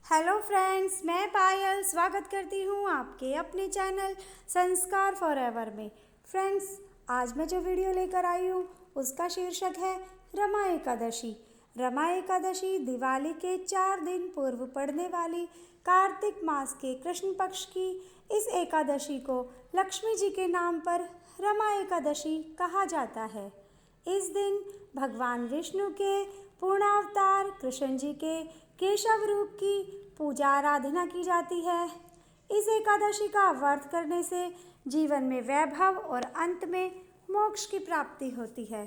Hello friends, मैं पायल स्वागत करती हूँ आपके अपने चैनल संस्कार फॉरएवर में। फ्रेंड्स, आज मैं जो वीडियो लेकर आई हूँ उसका शीर्षक है रमा एकादशी। रमा एकादशी दिवाली के 4 दिन पूर्व पड़ने वाली कार्तिक मास के कृष्ण पक्ष की इस एकादशी को लक्ष्मी जी के नाम पर रमा एकादशी कहा जाता है। इस दिन भगवान विष्णु के पूर्णावतार कृष्ण जी के केशव रूप की पूजा आराधना की जाती है। इस एकादशी का व्रत करने से जीवन में वैभव और अंत में मोक्ष की प्राप्ति होती है।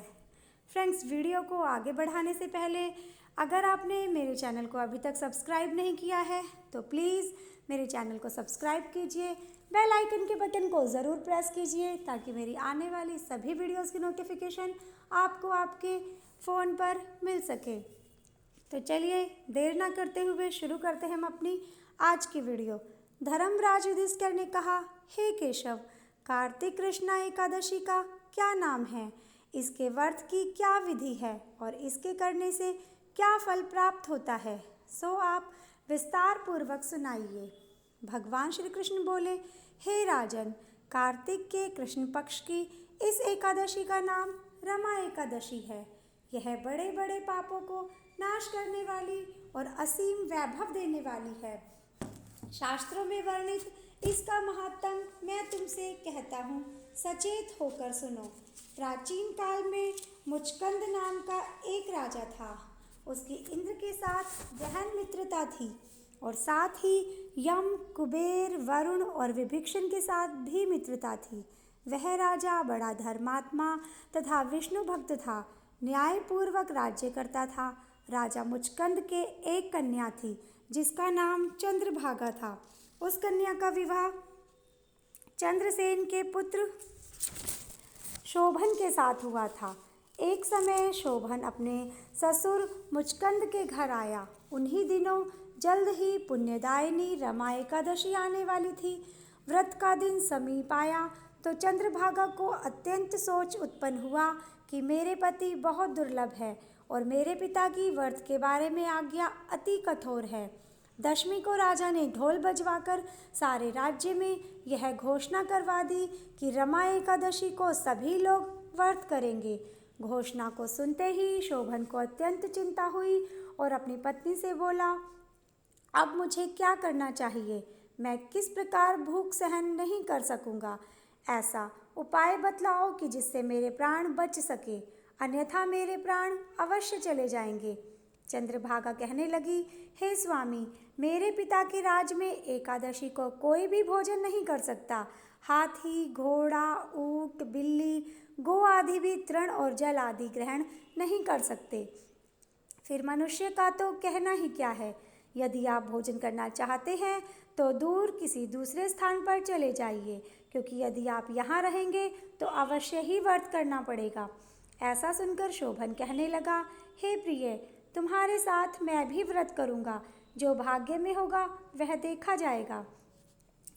फ्रेंड्स, वीडियो को आगे बढ़ाने से पहले अगर आपने मेरे चैनल को अभी तक सब्सक्राइब नहीं किया है तो प्लीज़ मेरे चैनल को सब्सक्राइब कीजिए, बेल आइकन के बटन को ज़रूर प्रेस कीजिए ताकि मेरी आने वाली सभी वीडियोस की नोटिफिकेशन आपको आपके फ़ोन पर मिल सके। तो चलिए देर ना करते हुए शुरू करते हैं हम अपनी आज की वीडियो। धर्मराज युधिष्ठिर ने कहा, हे केशव, कार्तिक कृष्णा एकादशी का क्या नाम है, इसके व्रत की क्या विधि है और इसके करने से क्या फल प्राप्त होता है, सो आप विस्तार पूर्वक सुनाइए। भगवान श्री कृष्ण बोले, हे राजन, कार्तिक के कृष्ण पक्ष की इस एकादशी का नाम रमा एकादशी है। यह बड़े बड़े पापों को नाश करने वाली और असीम वैभव देने वाली है। शास्त्रों में वर्णित इसका महात्म मैं तुमसे कहता हूँ, सचेत होकर सुनो। प्राचीन काल में मुचकंद नाम का एक राजा था। उसकी इंद्र के साथ गहन मित्रता थी और साथ ही यम, कुबेर, वरुण और विभीषण के साथ भी मित्रता थी। वह राजा बड़ा धर्मात्मा तथा विष्णु भक्त था, न्यायपूर्वक राज्य करता था। राजा मुचकंद के एक कन्या थी जिसका नाम चंद्रभागा था। उस कन्या का विवाह चंद्रसेन के पुत्र शोभन के साथ हुआ था। एक समय शोभन अपने ससुर मुचकंद के घर आया। उन्हीं दिनों जल्द ही पुण्यदायिनी रमा एकादशी आने वाली थी। व्रत का दिन समीप आया तो चंद्रभागा को अत्यंत सोच उत्पन्न हुआ कि मेरे पति बहुत दुर्लभ है और मेरे पिता की व्रत के बारे में आज्ञा अति कठोर है। दशमी को राजा ने ढोल बजवाकर सारे राज्य में यह घोषणा करवा दी कि रमा एकादशी को सभी लोग व्रत करेंगे। घोषणा को सुनते ही शोभन को अत्यंत चिंता हुई और अपनी पत्नी से बोला, अब मुझे क्या करना चाहिए? मैं किस प्रकार भूख सहन नहीं कर सकूंगा। ऐसा उपाय बतलाओ कि जिससे मेरे प्राण बच सके, अन्यथा मेरे प्राण अवश्य चले जाएंगे। चंद्रभागा कहने लगी, हे स्वामी, मेरे पिता के राज में एकादशी को कोई भी भोजन नहीं कर सकता। हाथी, घोड़ा, ऊंट, बिल्ली, गौ आदि भी तृण और जल आदि ग्रहण नहीं कर सकते। फिर मनुष्य का तो कहना ही क्या है। यदि आप भोजन करना चाहते हैं तो दूर किसी दूसरे स्थान पर चले जाइए, क्योंकि यदि आप यहाँ रहेंगे तो अवश्य ही व्रत करना पड़ेगा। ऐसा सुनकर शोभन कहने लगा, हे प्रिय, तुम्हारे साथ मैं भी व्रत करूँगा। जो भाग्य में होगा वह देखा जाएगा।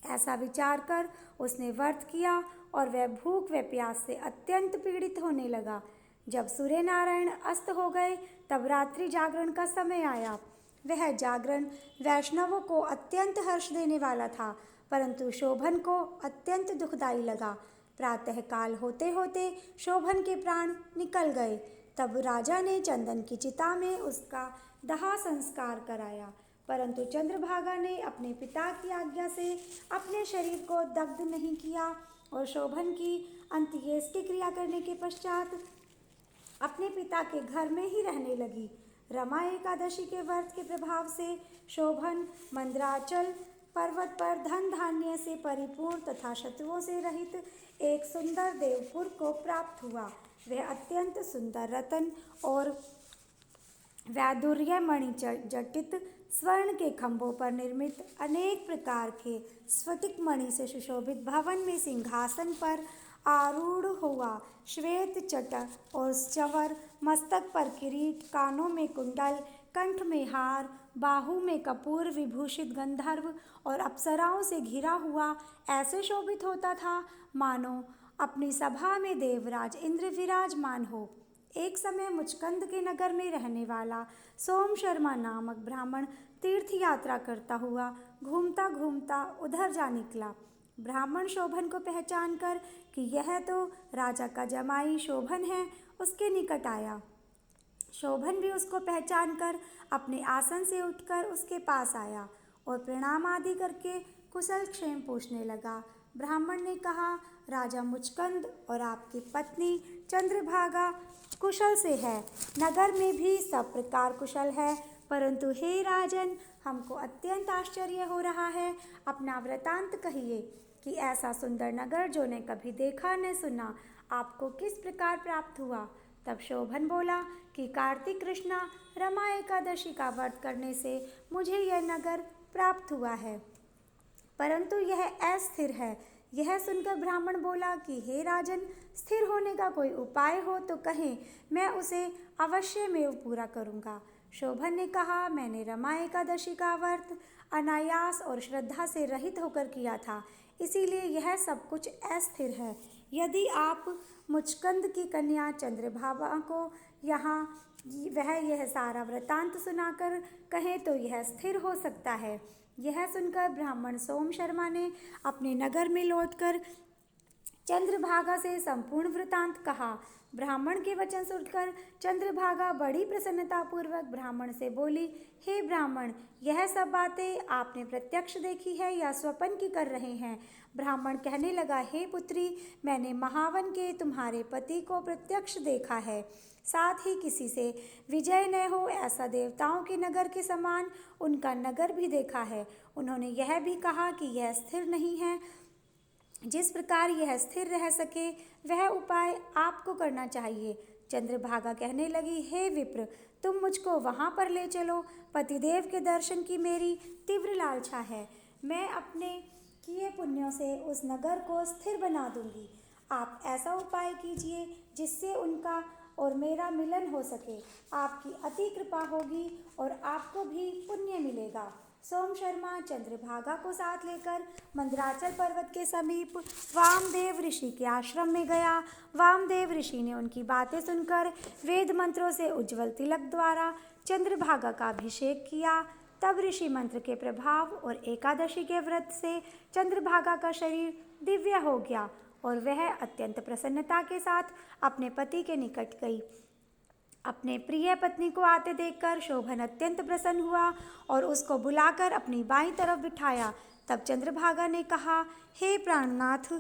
ऐसा विचार कर उसने व्रत किया और वह भूख व प्यास से अत्यंत पीड़ित होने लगा। जब सूर्य नारायण अस्त हो गए तब रात्रि जागरण का समय आया। वह जागरण वैष्णवों को अत्यंत हर्ष देने वाला था, परंतु शोभन को अत्यंत दुखदायी लगा। प्रातःकाल होते होते शोभन के प्राण निकल गए। तब राजा ने चंदन की चिता में उसका दाह संस्कार कराया, परंतु चंद्रभागा ने अपने पिता की आज्ञा से अपने शरीर को दग्ध नहीं किया और शोभन की अंत्येष्टि क्रिया करने के पश्चात अपने पिता के घर में ही रहने लगी। रमा एकादशी के व्रत के प्रभाव से शोभन मंदराचल पर्वत पर धन धान्य से परिपूर्ण तथा शत्रुओं से रहित एक सुंदर देवपुर को प्राप्त हुआ। वह अत्यंत सुंदर रतन और वैदुर्य मणि जटित स्वर्ण के खंभों पर निर्मित अनेक प्रकार के स्फटिक मणि से सुशोभित भवन में सिंहासन पर आरूढ़ हुआ। श्वेत चटर और चवर, मस्तक पर किरीट, कानों में कुंडल, कंठ में हार, बाहु में कपूर विभूषित गंधर्व और अप्सराओं से घिरा हुआ ऐसे शोभित होता था मानो अपनी सभा में देवराज इंद्र विराजमान हो। एक समय मुचकंद के नगर में रहने वाला सोम शर्मा नामक ब्राह्मण तीर्थ यात्रा करता हुआ घूमता घूमता उधर जा निकला। ब्राह्मण शोभन को पहचान कर कि यह तो राजा का जमाई शोभन है, उसके निकट आया। शोभन भी उसको पहचान कर अपने आसन से उठकर उसके पास आया और प्रणाम आदि करके कुशल क्षेम पूछने लगा। ब्राह्मण ने कहा, राजा मुचकंद और आपकी पत्नी चंद्रभागा कुशल से है, नगर में भी सब प्रकार कुशल है, परंतु हे राजन, हमको अत्यंत आश्चर्य हो रहा है। अपना वृतांत कहिए कि ऐसा सुंदर नगर जो ने कभी देखा न सुना आपको किस प्रकार प्राप्त हुआ। तब शोभन बोला कि कार्तिक कृष्णा रमा एकादशी का व्रत करने से मुझे यह नगर प्राप्त हुआ है, परंतु यह अस्थिर है। यह सुनकर ब्राह्मण बोला कि हे राजन, स्थिर होने का कोई उपाय हो तो कहें, मैं उसे अवश्य में पूरा करूँगा। शोभन ने कहा, मैंने रमा एकादशी का व्रत अनायास और श्रद्धा से रहित होकर किया था, इसीलिए यह सब कुछ अस्थिर है। यदि आप मुचकंद की कन्या चंद्रभागा को यहाँ वह यह सारा वृतांत सुनाकर कहें तो यह स्थिर हो सकता है। यह सुनकर ब्राह्मण सोम शर्मा ने अपने नगर में लौटकर चंद्रभागा से संपूर्ण वृतांत कहा। ब्राह्मण के वचन सुनकर चंद्रभागा बड़ी प्रसन्नतापूर्वक ब्राह्मण से बोली, हे ब्राह्मण, यह सब बातें आपने प्रत्यक्ष देखी है या स्वप्न की कर रहे हैं? ब्राह्मण कहने लगा, हे पुत्री, मैंने महावन के तुम्हारे पति को प्रत्यक्ष देखा है, साथ ही किसी से विजय न हो ऐसा देवताओं के नगर के समान उनका नगर भी देखा है। उन्होंने यह भी कहा कि यह स्थिर नहीं है, जिस प्रकार यह स्थिर रह सके वह उपाय आपको करना चाहिए। चंद्रभागा कहने लगी, हे विप्र, तुम मुझको वहाँ पर ले चलो, पतिदेव के दर्शन की मेरी तीव्र लालसा है। मैं अपने किए पुण्यों से उस नगर को स्थिर बना दूंगी। आप ऐसा उपाय कीजिए जिससे उनका और मेरा मिलन हो सके। आपकी अति कृपा होगी और आपको भी पुण्य मिलेगा। सोम शर्मा चंद्रभागा को साथ लेकर मंदराचल पर्वत के समीप वामदेव ऋषि के आश्रम में गया। वामदेव ऋषि ने उनकी बातें सुनकर वेद मंत्रों से उज्ज्वल तिलक द्वारा चंद्रभागा का अभिषेक किया। तब ऋषि मंत्र के प्रभाव और एकादशी के व्रत से चंद्रभागा का शरीर दिव्य हो गया और वह अत्यंत प्रसन्नता के साथ अपने पति के निकट गई। अपने प्रिय पत्नी को आते देखकर शोभन अत्यंत प्रसन्न हुआ और उसको बुलाकर अपनी बाईं तरफ बिठाया। तब चंद्रभागा ने कहा, हे प्राणनाथ,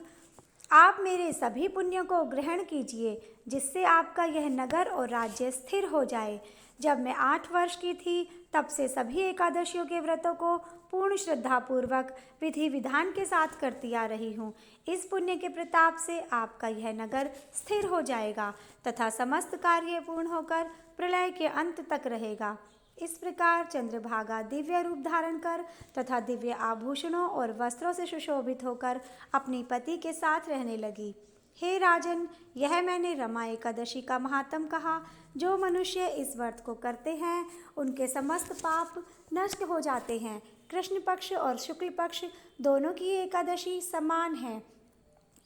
आप मेरे सभी पुण्यों को ग्रहण कीजिए, जिससे आपका यह नगर और राज्य स्थिर हो जाए। जब मैं 8 वर्ष की थी तब से सभी एकादशियों के व्रतों को पूर्ण श्रद्धापूर्वक विधि विधान के साथ करती आ रही हूँ। इस पुण्य के प्रताप से आपका यह नगर स्थिर हो जाएगा तथा समस्त कार्य पूर्ण होकर प्रलय के अंत तक रहेगा। इस प्रकार चंद्रभागा दिव्य रूप धारण कर तथा दिव्य आभूषणों और वस्त्रों से सुशोभित होकर अपनी पति के साथ रहने लगी। हे राजन, यह मैंने रमा एकादशी का महात्म कहा। जो मनुष्य इस व्रत को करते हैं उनके समस्त पाप नष्ट हो जाते हैं। कृष्ण पक्ष और शुक्ल पक्ष दोनों की एकादशी समान है,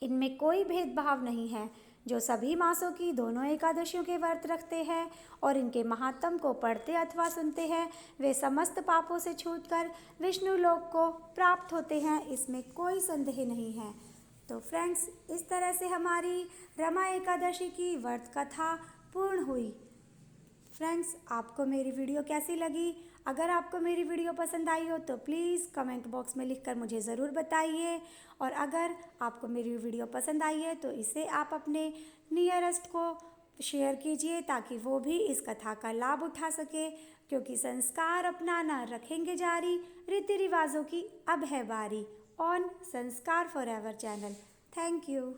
इनमें कोई भेदभाव नहीं है। जो सभी मासों की दोनों एकादशियों के व्रत रखते हैं और इनके महात्म को पढ़ते अथवा सुनते हैं, वे समस्त पापों से छूटकर विष्णु लोक को प्राप्त होते हैं, इसमें कोई संदेह नहीं है। तो फ्रेंड्स, इस तरह से हमारी रमा एकादशी की व्रत कथा पूर्ण हुई। फ्रेंड्स, आपको मेरी वीडियो कैसी लगी? अगर आपको मेरी वीडियो पसंद आई हो तो प्लीज़ कमेंट बॉक्स में लिखकर मुझे ज़रूर बताइए। और अगर आपको मेरी वीडियो पसंद आई है तो इसे आप अपने नियरेस्ट को शेयर कीजिए ताकि वो भी इस कथा का लाभ उठा सके, क्योंकि संस्कार अपनाना रखेंगे जारी, रीति रिवाजों की अब है बारी। ऑन संस्कार फॉरएवर चैनल। Thank you.